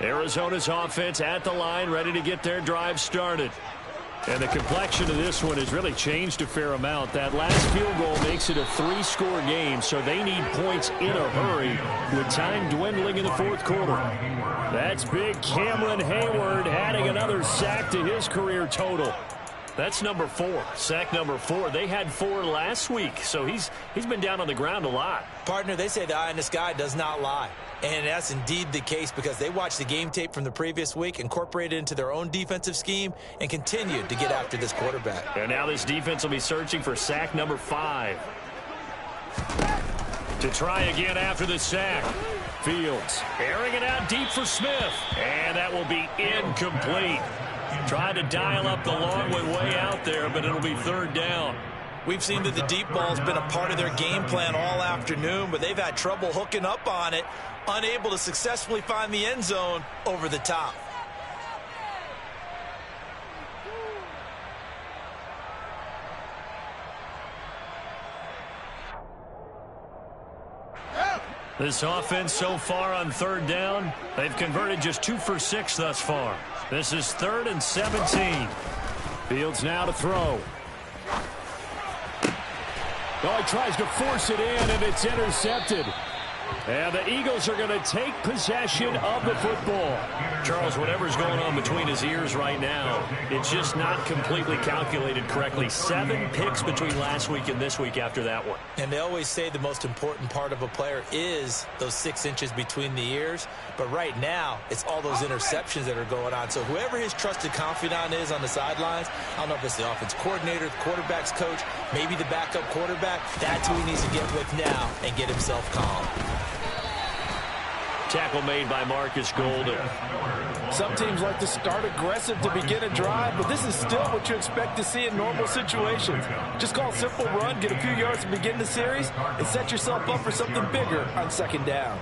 Arizona's offense at the line, ready to get their drive started. And the complexion of this one has really changed a fair amount. That last field goal makes it a 3-score game, so they need points in a hurry with time dwindling in the 4th quarter. That's big Cameron Hayward adding another sack to his career total. That's number 4, sack number 4. They had 4 last week, so he's been down on the ground a lot. Partner, they say the eye in the sky does not lie. And that's indeed the case because they watched the game tape from the previous week, incorporated it into their own defensive scheme, and continued to get after this quarterback. And now this defense will be searching for sack number 5. To try again after the sack. Fields airing it out deep for Smith. And that will be incomplete. Tried to dial up the long way out there, but it'll be 3rd down. We've seen that the deep ball's been a part of their game plan all afternoon, but they've had trouble hooking up on it, unable to successfully find the end zone over the top. This offense so far on 3rd down, they've converted just 2 for 6 thus far. This is 3rd and 17. Fields now to throw. Oh, he tries to force it in, and it's intercepted. And the Eagles are going to take possession of the football. Charles, whatever's going on between his ears right now, it's just not completely calculated correctly. 7 picks between last week and this week after that one. And they always say the most important part of a player is those 6 inches between the ears. But right now, it's all those interceptions that are going on. So whoever his trusted confidant is on the sidelines, I don't know if it's the offense coordinator, the quarterback's coach, maybe the backup quarterback, that's who he needs to get with now and get himself calm. Tackle made by Marcus Golden. Some teams like to start aggressive to begin a drive, but this is still what you expect to see in normal situations. Just call a simple run, get a few yards to begin the series, and set yourself up for something bigger on 2nd down.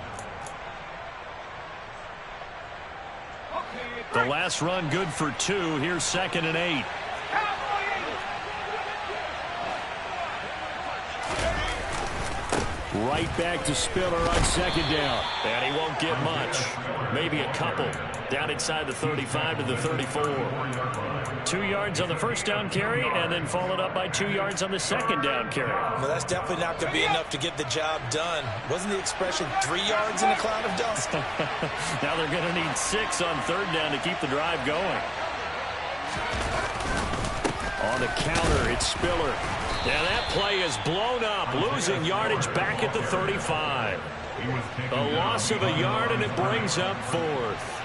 The last run good for 2. Here's 2nd and 8. Right back to Spiller on second down. And he won't get much. Maybe a couple. Down inside the 35 to the 34. 2 yards on the first down carry, and then followed up by 2 yards on the second down carry. Well, that's definitely not going to be enough to get the job done. Wasn't the expression 3 yards in a cloud of dust? Now they're going to need 6 on third down to keep the drive going. On the counter, it's Spiller. And that play is blown up, losing yardage back at the 35. A loss of a yard, and it brings up fourth.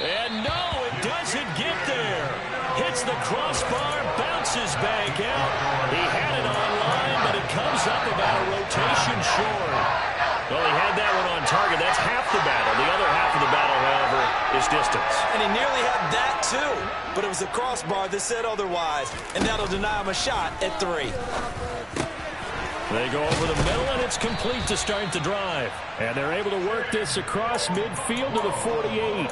And no, it doesn't get there. Hits the crossbar, bounces back out. He had it online, but it comes up about a rotation short. Well, he had that one on target. That's half the battle. The other half of the battle, however, is distance. And he nearly had that, too. But it was a crossbar that said otherwise. And that'll deny him a shot at 3. They go over the middle, and it's complete to start the drive. And they're able to work this across midfield to the 48.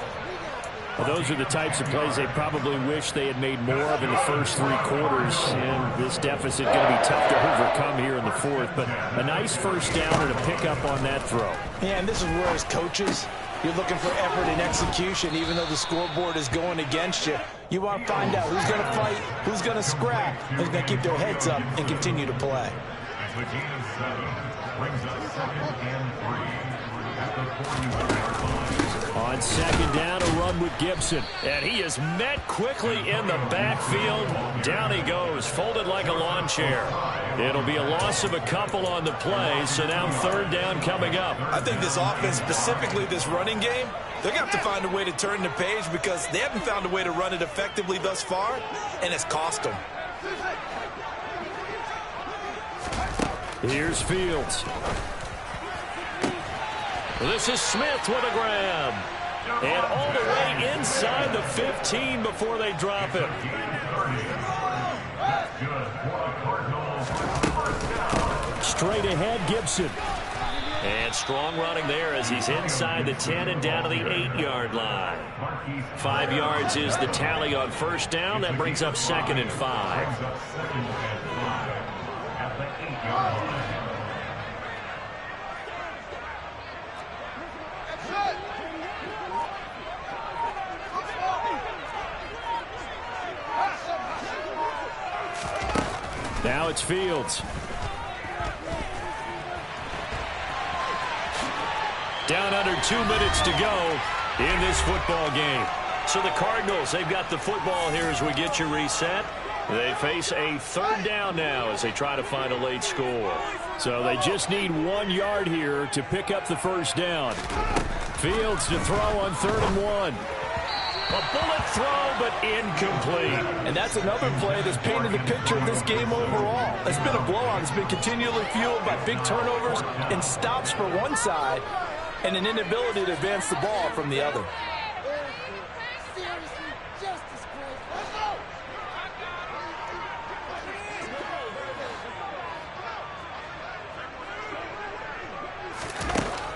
Well, those are the types of plays they probably wish they had made more of in the first 3 quarters. And this deficit going to be tough to overcome here in the fourth. But a nice first down and a pickup on that throw. Yeah, and this is where as coaches, you're looking for effort and execution. Even though the scoreboard is going against you, you want to find out who's going to fight, who's going to scrap, who's going to keep their heads up and continue to play. The gain of 7 brings us 2nd and 3 at the 41-yard line. On second down, a run with Gibson. And he is met quickly in the backfield. Down he goes, folded like a lawn chair. It'll be a loss of a couple on the play, so now third down coming up. I think this offense, specifically this running game, they're going to have to find a way to turn the page because they haven't found a way to run it effectively thus far, and it's cost them. Here's Fields. This is Smith with a grab. And all the way inside the 15 before they drop him. Straight ahead, Gibson. And strong running there as he's inside the 10 and down to the 8-yard line. 5 yards is the tally on first down. That brings up 2nd and 5. At the 8-yard line. Now it's Fields. Down under 2 minutes to go in this football game. So the Cardinals, they've got the football here as we get you reset. They face a third down now as they try to find a late score. So they just need 1 yard here to pick up the first down. Fields to throw on 3rd and 1. A bullet throw, but incomplete. And that's another play that's painted the picture of this game overall. It's been a blowout. It's been continually fueled by big turnovers and stops for one side and an inability to advance the ball from the other.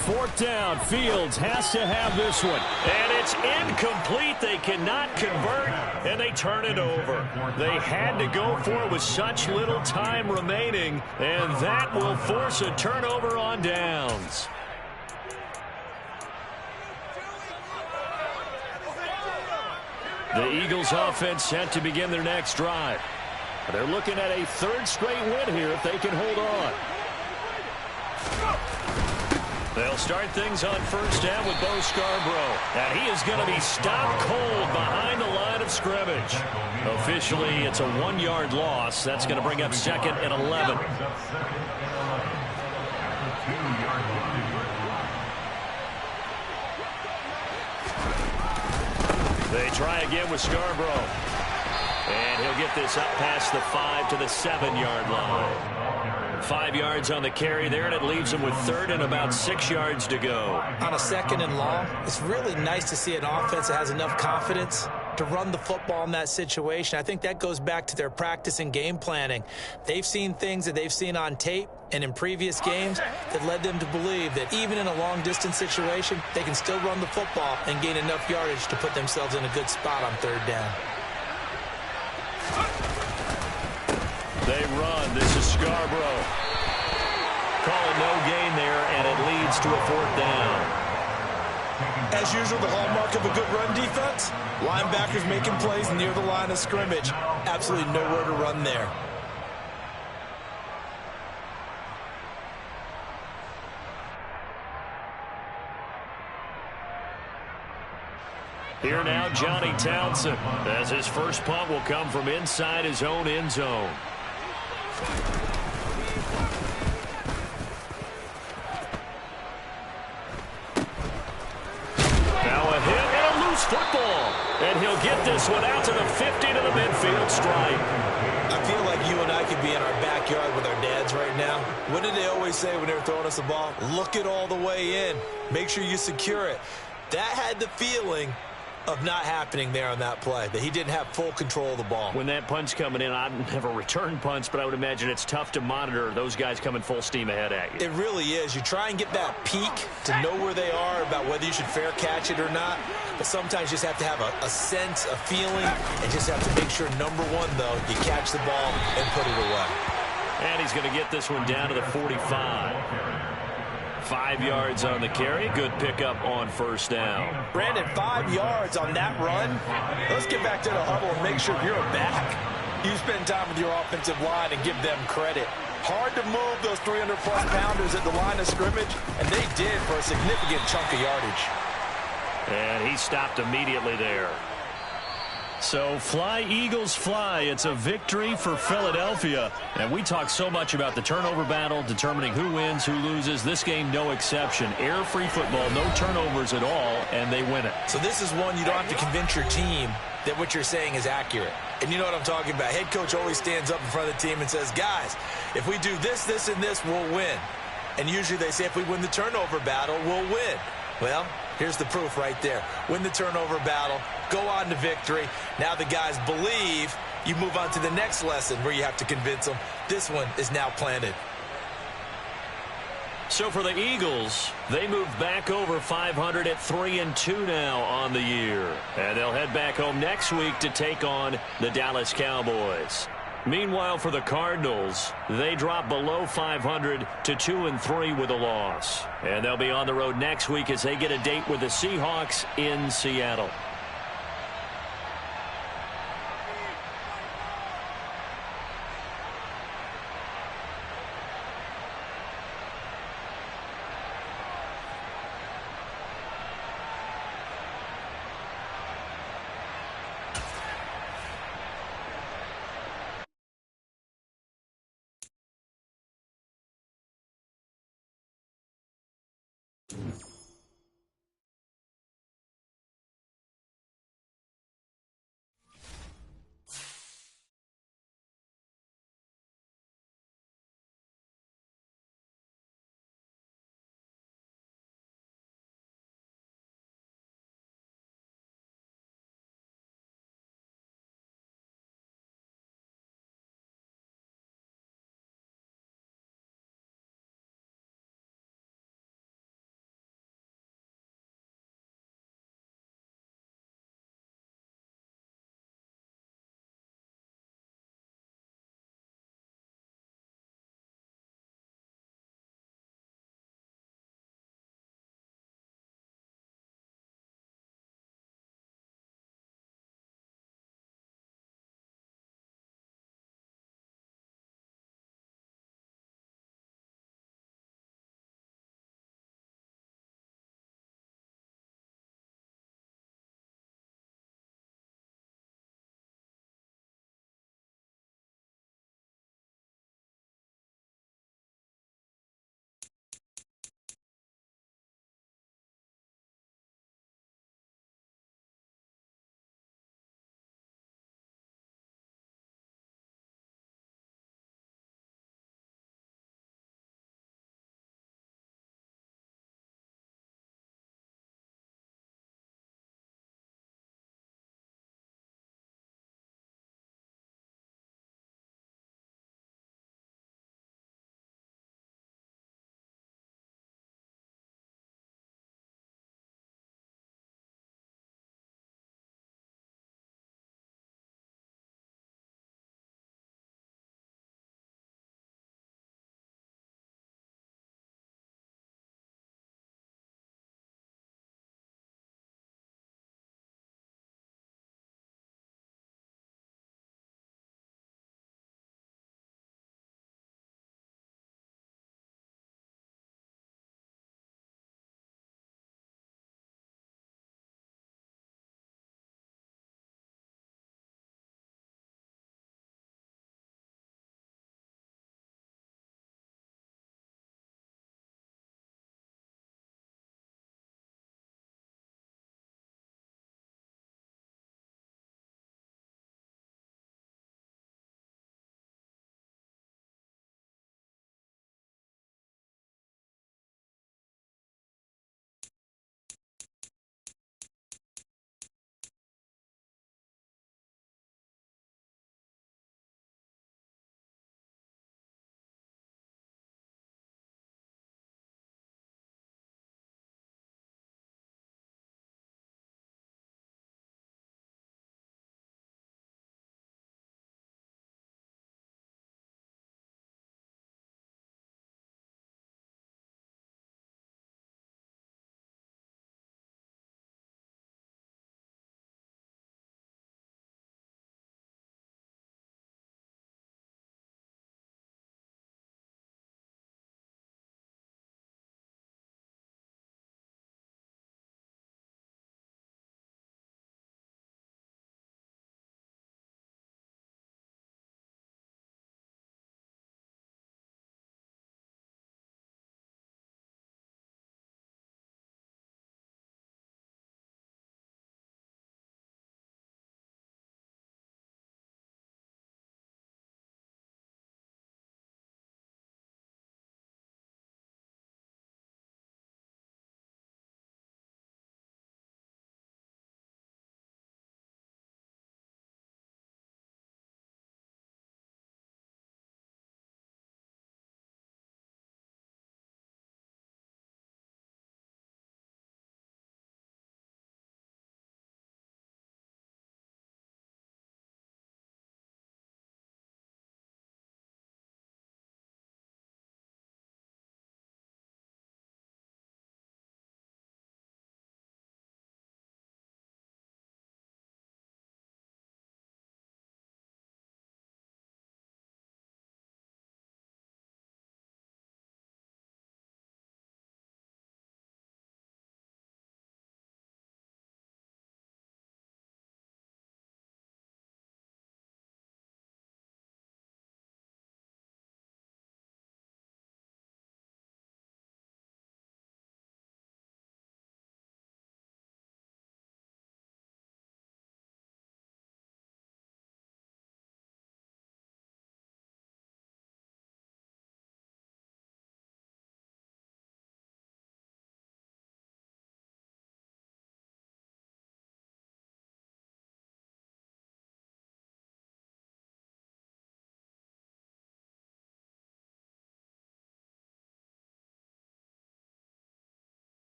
Fourth down, Fields has to have this one. And it's incomplete. They cannot convert, and they turn it over. They had to go for it with such little time remaining, and that will force a turnover on downs. The Eagles offense set to begin their next drive. They're looking at a 3rd straight win here if they can hold on. They'll start things on first down with Bo Scarborough. And he is going to be stopped cold behind the line of scrimmage. Officially, it's a 1 yard loss. That's going to bring up 2nd and 11. They try again with Scarborough. And he'll get this up past the 5 to the 7 yard line. 5 yards on the carry there, and it leaves them with 3rd and about 6 yards to go. On a 2nd and long, it's really nice to see an offense that has enough confidence to run the football in that situation. I think that goes back to their practice and game planning. They've seen things that they've seen on tape, And in previous games, that led them to believe that even in a long-distance situation, they can still run the football and gain enough yardage to put themselves in a good spot on third down. They run. This is Scarborough. Calling no gain there, and it leads to a fourth down. As usual, the hallmark of a good run defense, linebackers making plays near the line of scrimmage. Absolutely nowhere to run there. Here now, Johnny Townsend, as his first punt will come from inside his own end zone. Now a hit and a loose football. And he'll get this one out to the 50 to the midfield stripe. I feel like you and I could be in our backyard with our dads right now. What did they always say when they were throwing us the ball? Look it all the way in. Make sure you secure it. That had the feeling of not happening there on that play, that he didn't have full control of the ball. When that punch coming in, I've never returned punts, but I would imagine it's tough to monitor those guys coming full steam ahead at you. It really is. You try and get that peek to know where they are, about whether you should fair catch it or not, but sometimes you just have to have a sense, a feeling, and just have to make sure, number one, though, you catch the ball and put it away. And he's going to get this one down to the 45. 5 yards on the carry. Good pickup on first down. Brandon, 5 yards on that run. Let's get back to the huddle and make sure you're back. You spend time with your offensive line and give them credit. Hard to move those 300-plus pounders at the line of scrimmage, and they did for a significant chunk of yardage. And he stopped immediately there. So fly, Eagles, fly. It's a victory for Philadelphia. And we talk so much about the turnover battle, determining who wins, who loses. This game, no exception. Air-free football, no turnovers at all, and they win it. So this is one you don't have to convince your team that what you're saying is accurate. And you know what I'm talking about. Head coach always stands up in front of the team and says, guys, if we do this, this, and this, we'll win. And usually they say if we win the turnover battle, we'll win. Well, here's the proof right there. Win the turnover battle, go on to victory. Now the guys believe. You move on to the next lesson where you have to convince them. This one is now planted. So for the Eagles, they move back over 500 at 3-2 now on the year. And they'll head back home next week to take on the Dallas Cowboys. Meanwhile, for the Cardinals, they drop below 500 to 2-3 with a loss. And they'll be on the road next week as they get a date with the Seahawks in Seattle.